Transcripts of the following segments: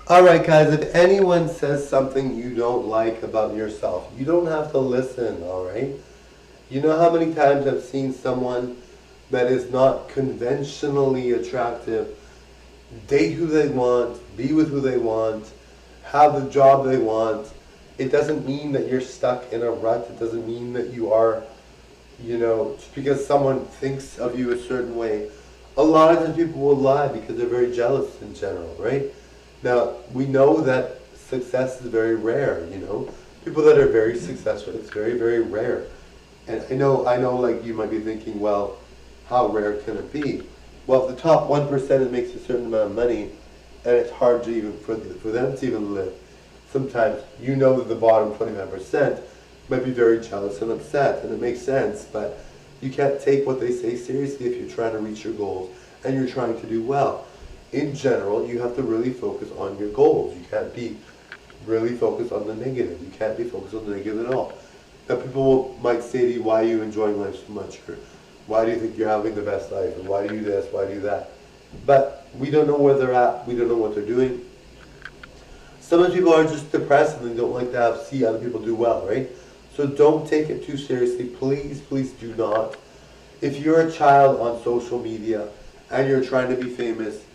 Alright guys, if anyone says something you don't like about yourself, you don't have to listen, alright? You know how many times I've seen someone that is not conventionally attractive date who they want, be with who they want, have the job they want. It doesn't mean that you're stuck in a rut. It doesn't mean that you are, just because someone thinks of you a certain way. A lot of times people will lie because they're very jealous in general, right? Now, we know that success is very rare. People that are very successful, it's very, very rare. And I know, like you might be thinking, well, how rare can it be? Well, if the top 1% makes a certain amount of money, and it's hard to even for them to even live, sometimes you know that the bottom 25% might be very jealous and upset, and it makes sense, but you can't take what they say seriously if you're trying to reach your goals and you're trying to do well. In general, you have to really focus on your goals. You can't be really focused on the negative. You can't be focused on the negative at all. Now people might say to you, why are you enjoying life so much? Or why do you think you're having the best life? And why do you do this? Why do you do that? But we don't know where they're at. We don't know what they're doing. Some people are just depressed and they don't like to see other people do well, right? So don't take it too seriously. Please, please do not. If you're a child on social media and you're trying to be famous,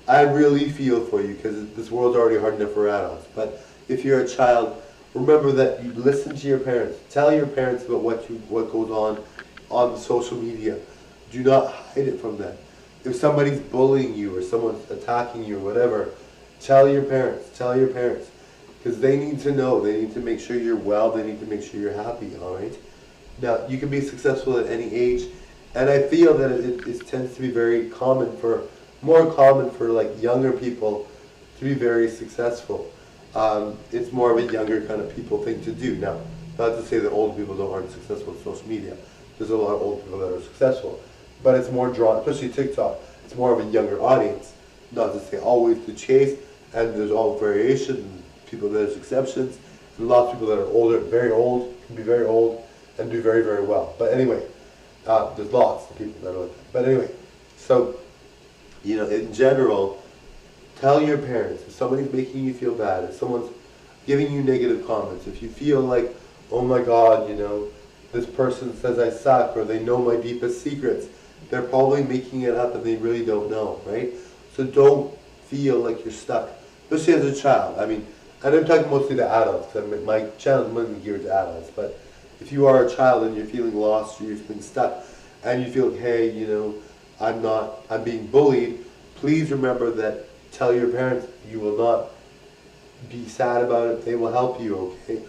I really feel for you because this world's already hard enough for adults. But if you're a child, remember that you listen to your parents. Tell your parents about what goes on social media. Do not hide it from them. If somebody's bullying you or someone's attacking you or whatever, tell your parents. Tell your parents. Because they need to know. They need to make sure you're well. They need to make sure you're happy, all right? Now, you can be successful at any age. And I feel that it tends to be more common for like younger people to be very successful. It's more of a younger kind of people thing to do. Now, not to say that old people aren't successful on social media. There's a lot of old people that are successful. But it's more drawn, especially TikTok, it's more of a younger audience. Not to say always to chase, and there's all variation, there's exceptions. There's lots of people that are older, very old, can be very old, and do very, very well. But anyway, there's lots of people that are like that. But anyway, so, in general, tell your parents, if somebody's making you feel bad, if someone's giving you negative comments, if you feel like, oh my God, this person says I suck, or they know my deepest secrets, they're probably making it up and they really don't know, right? So don't feel like you're stuck, especially as a child. And I'm talking mostly to adults, because my channel is mainly geared to adults, but if you are a child and you're feeling lost or you're feeling stuck, and you feel, hey, I'm being bullied, please remember that, tell your parents you will not be sad about it, they will help you, okay?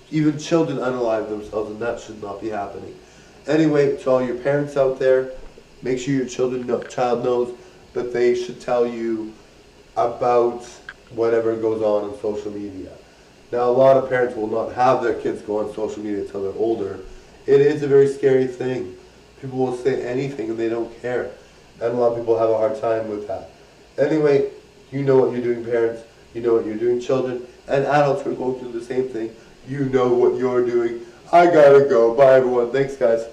Even children unalive themselves, and that should not be happening. Anyway, to all your parents out there, make sure your child knows that they should tell you about whatever goes on in social media. Now, a lot of parents will not have their kids go on social media until they're older. It is a very scary thing. People will say anything and they don't care. And a lot of people have a hard time with that. Anyway, you know what you're doing, parents. You know what you're doing, children. And adults who are going through the same thing. You know what you're doing. I gotta go. Bye, everyone. Thanks, guys.